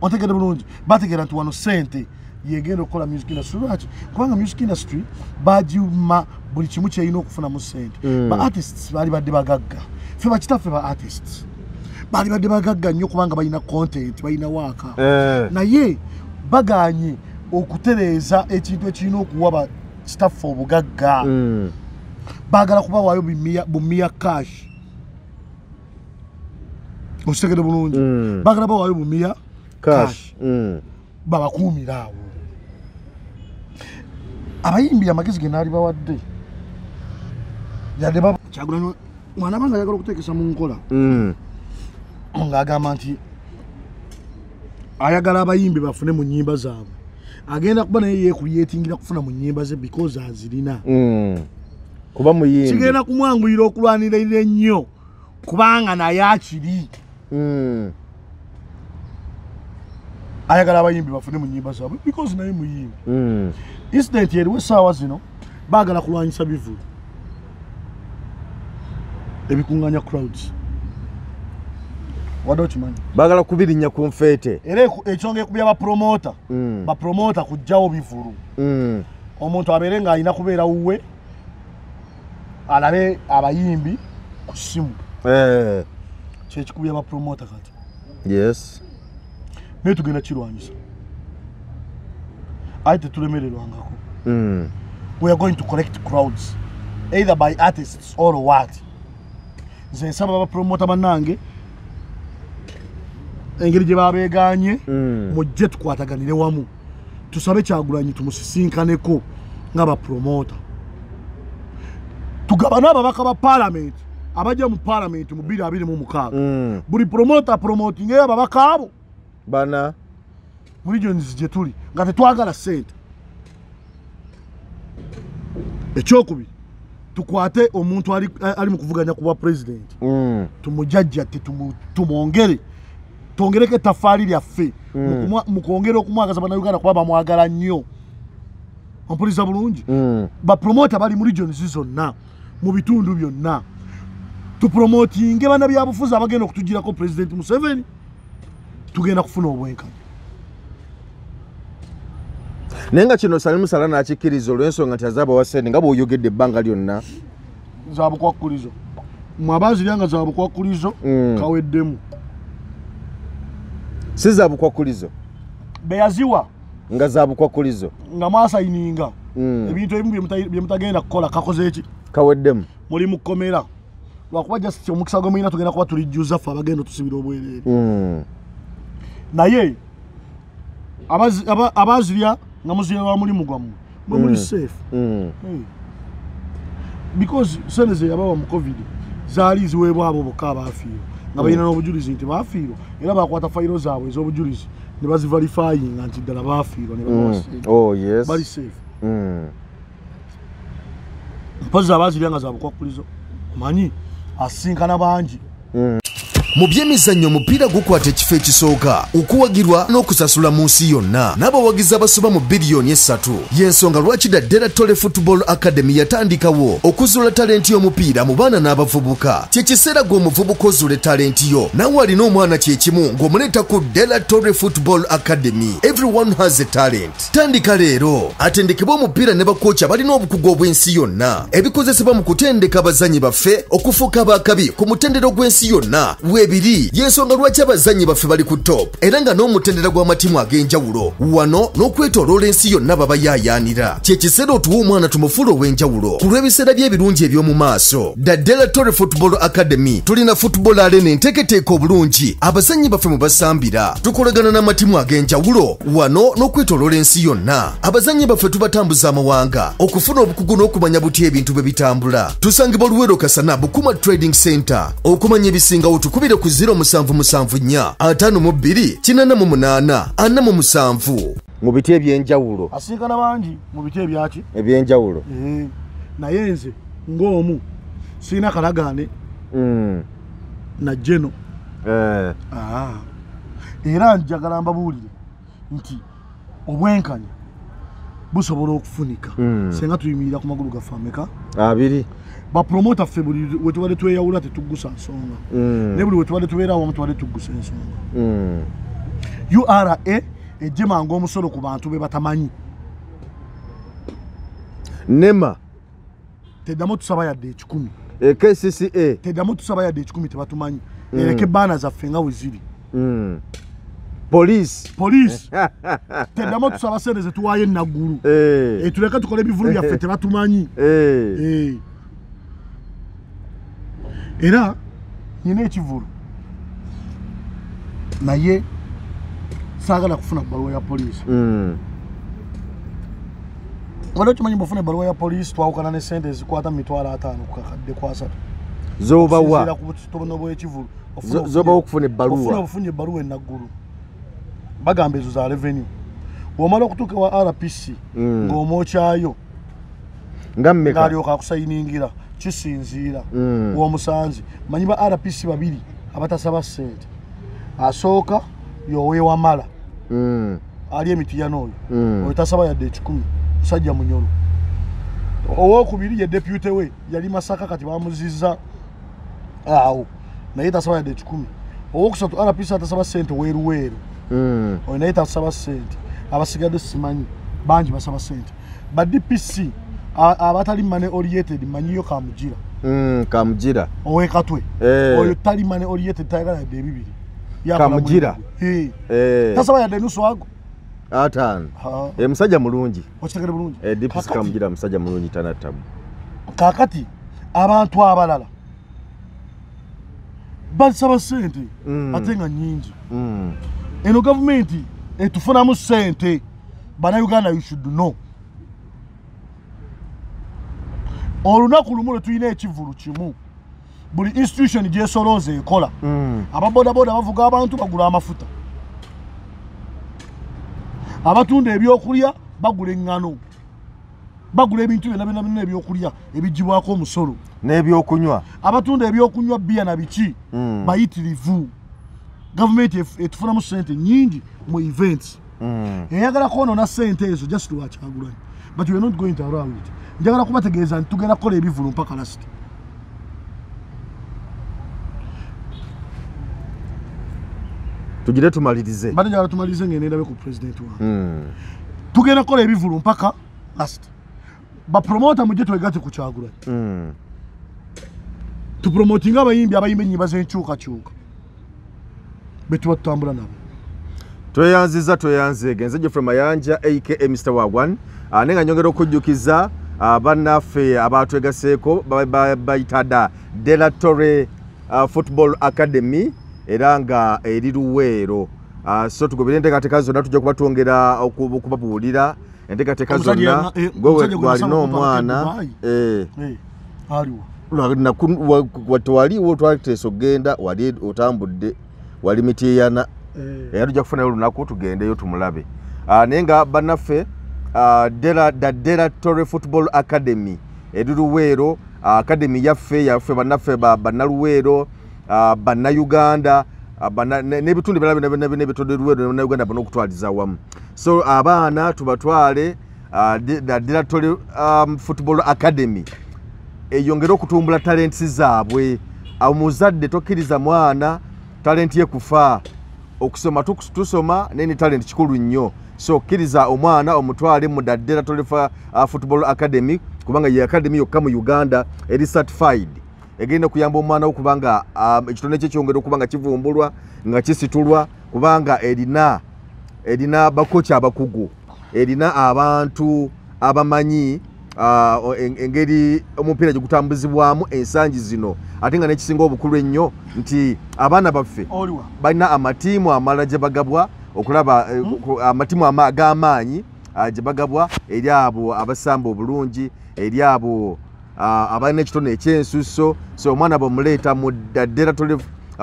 Speaker 2: otegere bulungi bategeera nti wano ssente yegenda okukola music industry lwaki kubanga music industry bagima buli kimu kyerina okufunamu ssente ba artists baali badde bagagga ffe bakitaffe ba artists baali badde bagagga nnyo kubanga balina content balina waaka naye baganye okutereeza ekintu ekirina okuwa ba staff obugagga baagala kubawaayo bumiya cash okitegere bulungi baagala bawaayo bumiya cash babakuumira awo abayimbi amagezi ge naali bawadde yadde Kyagulanyi mwana banga ayagala okuteekesa mu nkola ng'agamba nti ayagala abayimbi bafune mu nnyimba zaabwe agenda kuba naye yeekulyetingira kufuna mu nnyimba ze because azirina
Speaker 3: kuba muyimbi
Speaker 2: kigenda kumwanguyira okulwanirira ennyo kubanga naye akiri ayagala abayimbi bafune mu nnyimba zaabwe because naye muyimbi incident eriwo essaawa zino baagala kulwanyisa bivulu ebikuŋŋanya crowds wadde okimanyi
Speaker 3: baagala kubirinnya ku nfeete
Speaker 2: era ekyonga ekubya bapromota kujjawo bivulu omuntu abeere ng'alina kubeera wuwe alabe abayimbi ku ssimu kyekikubya bapromota kati
Speaker 3: yes
Speaker 2: naye tugenda kirwanyisa aye tetulemererwangako we are going to collect crowds either by artists or what nze nsaba bapromota bannange engeri gye babeeganye mujje tukwataganire wamu tusabe Kyagulanyi tumusisinkaneko ng'abapromota tugabane ababaka ba parliament abajja mu parliament mu 2026 buli promota promoting ababaka abo
Speaker 3: bana
Speaker 2: mu regions gye tuli nga tetwagala ssente ekyokubiri tukwate omuntu ali mu kuvuganya kuba president tumujajja tumwongere tongereke tafaali lyaffe mu kwongera okumwagaza bannayuganda kuba bamwagala nnyo ompuliriza bulungi bapromota bali mu regions zonna mu bitundu byonna tupromotinge bannabyabufuzi abagenda okutugirako president Museveni tugenda kufuna obwenkanya
Speaker 3: nenga kino Salimu Sala n'akikkiriza olw'ensonga nti azaaba wasente nga bw'oyogedde ebbanga lyonna
Speaker 2: zaabukwakulizo mwabaziryanga zaabukwakulizo kaweddemu
Speaker 3: si zaabukwakulizo
Speaker 2: beyaziwa
Speaker 3: nga zaabukwakulizo
Speaker 2: nga mwasayininga ebintu ebimu bye mutagenda kukola kakoze eki
Speaker 3: kaweddemu
Speaker 2: muli mu kkomera lwakuba just omukisa gwe mulina tugenda kuba tulijjuza ffe abagenda otusibira obwereere naye abazirya nga muzirya lwa mulimu gwammwe mwe muli safe because sente ze yabawa mu covid zaali ziweebwa abo bokka abaafiirwa nga balina n'obujulizi nti baafiirwa era bakwata fayiro zaabwe ez'obujulizi ne bazivalifayinga nti ddala baafiirwa ne babawa bali safe mpozi abazirya nga zabukwakulizo omanyi asinkana bangi
Speaker 4: mu by'emizannyo omupiira gukwata ekifo ekisooka okuwagirwa n'okusasula mu nsi yonna n'abawagizi abasoba mu biliyoni 3 y'ensonga lwaki Daddera Tole Football Academy yatandikawo okuzuula talenti y'omupiira mu baana n'abavubuka kyekiseera gw'omuvubuka ozuule talenti yo nawe alina omwana kyekimu ng'omuleeta ku Daddera Tole Football Academy. Everyone has a talent. Tandika leero atendekebwa omupiira ne bakooki abalina obukugu obw'ensi yonna ebikozesebwa mu kutendeka abazannyi baffe okufuuka abaakabi ku mutendero gw'ensi yonna ebiri y'ensonga lwaki abazannyi baffe bali ku top era nga n'omutendera gw'amatimu ag'enjawulo wano n'okwetoloola ensi yonna baba yaayaanira kyekiseera otuwa omwana tumufuula ow'enjawulo ku lw'ebiseera by'ebirungi eby'omu maaso. Daddera Tole Football Academy tulina football arena enteeketeeka obulungi abazannyi baffe mu basambira tukolagana n'amatimu ag'enjawulo wano n'okwetoloola ensi yonna abazannyi baffe tubatambuza amawanga okufuna obukugu n'okumanya butya ebintu bwe bitambula. Tusangibwa Luweero Kasana Bukuma Trading Center. Okumanya ebisingawo tukubire ku 0774 52 88 47
Speaker 3: mu biti ebyenjawulo
Speaker 2: asinkana bangi mu biti ebyaki
Speaker 3: ebyenjawulo
Speaker 2: naye nze ng'omu sirina kalagaane na jeno era njagala mbabuulire nti obwenkanya busobola okufunika senga tuyimirira ku magulu gaffe ameka 2 bapromota ffe buli wetubadde tweyawula tetuggusa nsonga ne buli wetubadde tubeera awamu tubadde tuggusa ensonga URA ejje mangu omusolo ku bantu be batamanyi
Speaker 3: nema
Speaker 2: teddamu tusaba yadde 10
Speaker 3: KCCA
Speaker 2: teddamu tusaba yadde 10 tebatumanyi ereke baana zaffe nga we ziri
Speaker 3: police
Speaker 2: teddamu tusaba sente zetuwaayo enaggulu tuleke tukole ebivulu byaffe tebatumanyi era nina ekivulu naye saagala kufuna bbaluwa ya poliisi wali okimanyi bwofuna ebbaluwa ya poliisi twawukana ne sente ezikwata mu 5,000 ku kakadde kwa 3
Speaker 3: zobawa
Speaker 2: tobona bwekivulu
Speaker 3: zobawa okufuna ebbaluwa
Speaker 2: ofuna obufunye ebbaluwa enaggulu bagamba ezo za revenue bw'omala okutuuka wa RPC ng'omwokyayo
Speaker 3: nga mmeka
Speaker 2: ng'alyoka akusayiningira kisinziira w'omusanzi manyi ba RPC 2 abatasaba ssente asooka yowe wamala ali emitiyano oyo oyo tasaba yadde 10 musajja munyolo owokubiri ye deputy we yali Masaka kati bamuzizza awo naye tasaba yadde 10 owokusatu RPC atasaba ssente weeruweeru oyo naye tasaba ssente abasigadde simanyi bangi basaba ssente ba DPC abatali mane oriented manyiyo kamugira
Speaker 3: kamugira
Speaker 2: owekatwe oyo tali mane oriented tayagala yadde 2
Speaker 3: kamugira
Speaker 2: tasaba yadde nusu ago
Speaker 3: atano musajja mulungi
Speaker 2: okitegere bulungi
Speaker 3: DPC kamugira musajja mulungi tanatabu
Speaker 2: kakati abantu abalala basaba sente ate nga nyingi eno gavumenti etufunamu sente bannayuganda you should know olunaku lumu lwe tulina ekivulu kimu buli institution gyesolooza ekola ababodaboda bavuga abantu bagula amafuta abatunda ebyokulya bagula eŋŋano bagula ebintu byonna ebyokulya ebigibwako omusolo
Speaker 3: n'ebyokunywa
Speaker 2: abatunda ebyokunywa bbiya na biki bayitirivu gavumenti etufunamu sente nyingi mu events eyagala kwonoona sente ezo just lwakyagulanyi but we are not going to allow it njagala kubategeeza nti tugenda kukola ebivulu mpaka last
Speaker 3: tugire tumalirize
Speaker 2: bade njagala tumalirize ngende ndabe ku president wa tugenda kukola ebivulu mpaka last bapromota mujje twegate ku kyagulanyi tupromotinga abayimbi abayimba ennyimba z'enkyukakyuka betuba tutambula nabo
Speaker 3: tweyanze genze Geoffrey Mayanja aka Mr. Wagwan nenga nyongera okujjukiza bannaffe abatwegaseeko bayitada Delatore Football Academy era nga eri Luweero so tugobera enteekateeka zonna tujja kuba twongera okubabuulira enteekateeka zonna gwalina omwana waliwo twateesa okgenda wali otambudde wali mitiyana era tujja kufunayo olunaku tugendeyo tumulabe naye nga bannaffe Delatore Football Academy eri Luweero academy yaffe bannaffe bannaluweero bannayuganda n'ebitundu ebirala n'ebitodde Luweero bannayuganda bonna okutwaliza awamu so abaana tubatwale Delatore Football Academy eyongere okutumbula talenti zaabwe omuzadde tokkiriza mwana talenti ye kufa okusoma tusoma neni talent kikulu nnyo so kkiriza omwana omutwale mu Delatore Football Academy kubanga ye academy yokka mu Uganda eri certified egenda kuyamba omwana okubanga ekitone kye kyongera okubanga kivumbulwa nga kisitulwa kubanga erina bakocha abakugu erina abantu abamanyi engeri omupiira gye gutambuzibwamu ensangi zino ate nga n'ekisinga obukulu ennyo nti abaana baffe balina amatiimu amalala gye bagabwa okulaba amatiimu ag'amaanyi gye bagabwa eri abo abasamba obulungi eri abo abalina ekitone ekyensuso so omwana bwemuleeta mu Delatore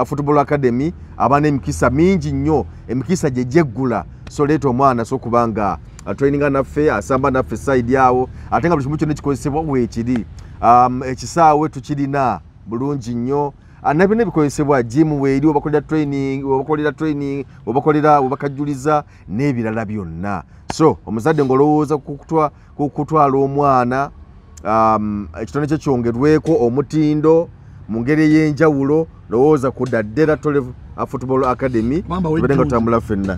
Speaker 3: Football Academy abaana emikisa mingi nnyo emikisa gye gyeggula so leeta omwana so okubanga traininga naffe asamba naffe side yawo ate nga buli kimu kyonna kikozesebwa weekiri ekisaawe tukirina bulungi nnyo nabyo bikozesebwa gym weeri obakolera training obakajjuliza n'ebirala byonna so omuzadde ng'olowooza kukutwala omwana ekitone kye kyongerweko omutindo mu ngeri ey'enjawulo lowooza ku Delatore Football Academy tuberenga tutambula ffenna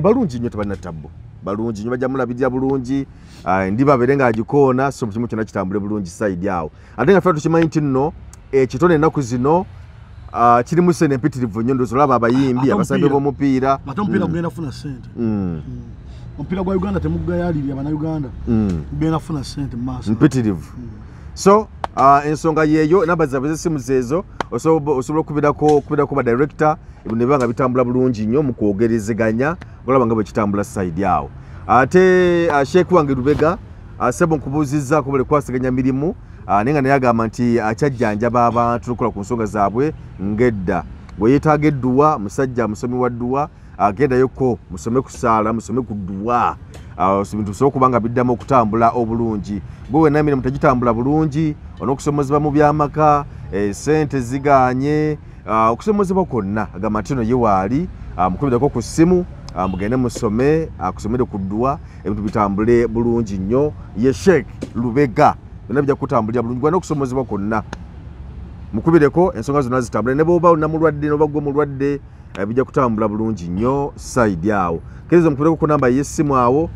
Speaker 3: balungi nnyo tebalina tabbo balungi nnyo bajja mulabirira bulungi ndiba abeere ng'agikoona so kimu kyonna kitambule bulungi side awo ate nga ffe tukimanyi nti nno ekitone ennaku zino kirimu sente empitirivu nnyo ndowooza olaba abayimbi abasambi b'omupiira
Speaker 2: ate omupiira gugenda funa sente omupiira gwa Uganda temugayalirya bannayuganda gugenda funa sente mu maaso
Speaker 3: mpitirivu so ensonga yeeyo nabazabe z'essimu zeezo osobola okubirako ba director ebintu ne biba nga bitambula bulungi nnyo mu kwogerezeganya olaba nga bwe kitambula side awo ate Sheikh wange Lubega sebo nkubuuzizza ko bale kwasaganya mirimu naye nga naye agamba nti akyajjanjaba abantu n'okukola ku nsonga zaabwe ng'edda bwe yeetaaga edduwa musajja musomi wa dduwa agendayoko musome ku ssaala musome ku dduwa bintu bisobola okuba nga biddamu okutambula obulungi gwe wenna emirimu tegitambula bulungi on'okusomozebwa mu byamaka sente ziganye okusomozebwa kwonna agamba nti no ye waali mukubirako ku ssimu mugende musome akusomere ku dduwa ebintu bitambule bulungi nnyo ye Sheikh Lubega byonna bijja kutambulira bulungi gwe n'okusomozebwa kwonna mukubireko ensonga zonna zitambule ne bw'oba onnamulwadde n'oba gwe mulwadde bijja kutambula bulungi nnyo side awo kkiriza mukubireko ku namba y'essimu awo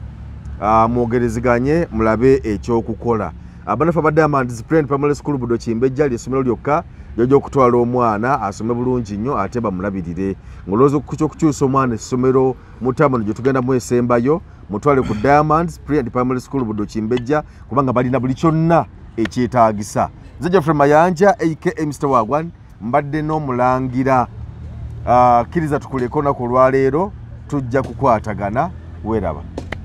Speaker 3: mwogerezeganye mulabe ekyokukola abanafu aba Diamonds Primary School Budo Kimbejja ly'essomero lyokka ly'ojja okutwala omwana asome bulungi nnyo ate bamulabirire ng'olowooza okukyusa omwana essomero mutamano gye tugenda mu esembayo mutwale ku Diamonds Primary School Budo Kimbejja kubanga balina buli kyonna ekyetaagisa nze Geoffrey Mayanja aka Mr. Wagwan mbadde n'omulangira kkiriza tukuleko naku olwaleero tujja kukwatagana weraba.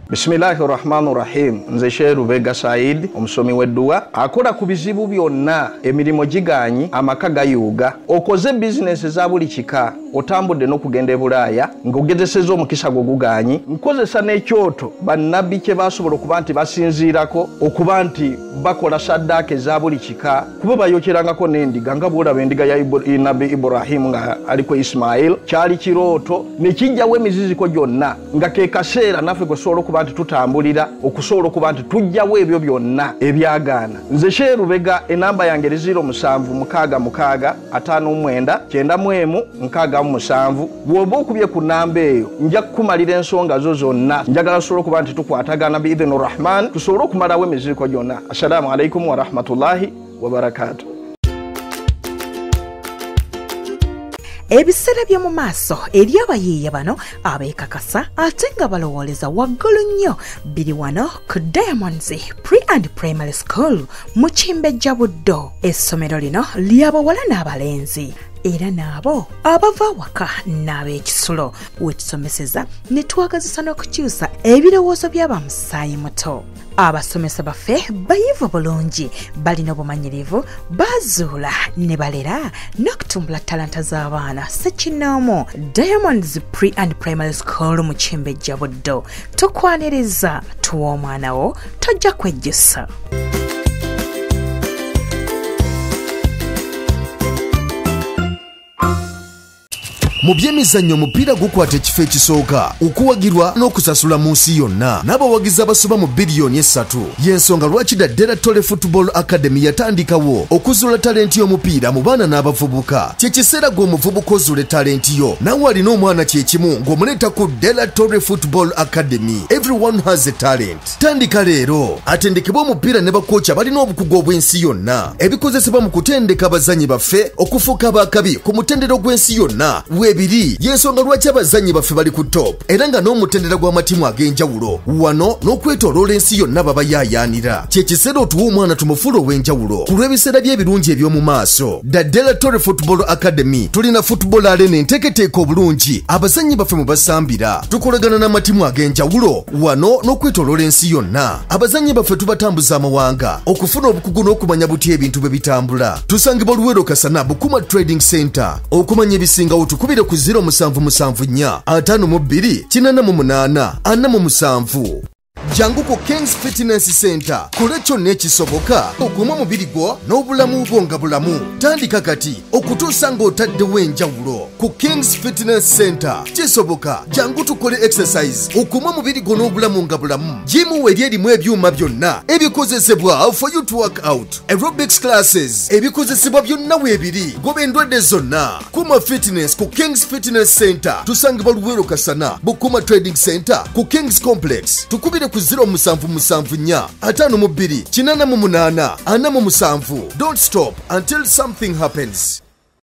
Speaker 5: Bismillahirrahmanirrahim. Nze Sheikh Rubega Said omusomi w'edduwa akola ku bizibu byonna emirimu giganyi amaka gayuuga okoze bizinesi za buli kika otambudde n'okugenda e Bulaaya ng'ogezesezza omukisa gwo guganyi nkozesa n'ekyoto bannabbi kye basobola okuba nti basinziirako okuba nti bakola saddaaka eza buli kika kuba bayokyerangako n'endiga nga bw'olaba endiga ya nabbi Ibrahim nga aliko Ismail kyali kirooto ne kijjawo emiziziko gyonna nga ke kaseera naffe gwe sobola okuba nti tutambulira okusobola okuba nti tujjawo ebyo byonna ebyagaana. Nze Sheikh Rubega enamba yange 0766599971 bw'oba okubye ku namba eyo nja kukumalira ensonga zo zonna njagala tusobole okuba nti tukwatagana biidhini rahman tusobole okumalawo emiziriko gyonna. Assalamu alaikum wa rahmatullahi wa barakatuh.
Speaker 6: Ebiseera by'omu maaso eri abayiiya bano abeekakasa ate nga balowooleza waggulu nnyo biri wano ku Diamonds Pre and Primary School mu Kimbejja Buddo. Essomero lino ly'abawala n'abalenzi era naabo abava waka n'ab'ekisulo wetusomeseza ne twagazisa n'okukyusa ebirowoozo by'abamusaayi muto. Abasomesa baffe bayivu bulungi balina obumanyirivu bazuula ne balera n'okutumbula talanta z'abaana ssekinnoomu. Diamonds Pre and Primary School mu Kimbejja Buddo tukwaniriza tuwa omwana wo tojja kwejjusa.
Speaker 4: mu byemizannyo omupiira gukwata ekifo ekisooka okuwagirwa n'okusasula mu nsi yonna n'abawagizi abasoba mu biliyoni 3 y'ensonga lwaki Daddera Tole Football Academy yatandikawo okuzuula talenti y'omupiira mu baana n'abavubuka. Kye kiseera gw'omuvubuka ozuula talenti yo nawe alina omwana kyekimu ng'omuleeta ku Daddera Tole Football Academy. Everyone has a talent. Tandika leero atendekebwa omupiira ne bakooca balina obukugu obw'ensi yonna ebikozesebwa mu kutendeka abazannyi baffe okufuuka abakabi ku mutendero gw'ensi yonna. Ebiri y'ensonga lwaki abazannyi baffe bali ku top era nga n'omutendera gw'amatimu ag'enjawulo wano n'okwetoloola ensi yonna baba yaayaanira. Kye kiseera otuwa omwana tumufuula ow'enjawulo ku lw'ebiseera by'ebirungi eby'omu maaso. Daddera Tole Football Academy tulina football arena enteeketeeka obulungi abazannyi baffe mu basambira. Tukolagana n'amatimu ag'enjawulo wano n'okwetoloola ensi yonna. Abazannyi baffe tubatambuza amawanga okufuna obukugu n'okumanya butya ebintu bwe bitambula. Tusangibwa Luweero Kasana Bukuma Trading Center. Okumanya ebisingawo tukubire ku 0774 52 48 jangu ku Kings Fitness Center kole kyonna ekisoboka okuuma omubiri gwo n'obulamu bwo nga bulamu. Tandika kati okutuusa ng'otaddewo enjawulo ku Kings Fitness Center. Kisoboka jangu tukole exercise okuuma omubiri gwo n'obulamu nga bulamu. Jimu eri erimu ebyuma byonna ebikozesebwa for you to work out. Aerobics classes ebikozesebwa byonna weebiri goba endwadde zonna. Kuma Fitness ku Kings Fitness Center tusangibwa Luweero Kasana Bukuma Trading Center ku Kings Complex. Tukubire ku 0774 52 48 47. Don't stop until something happens.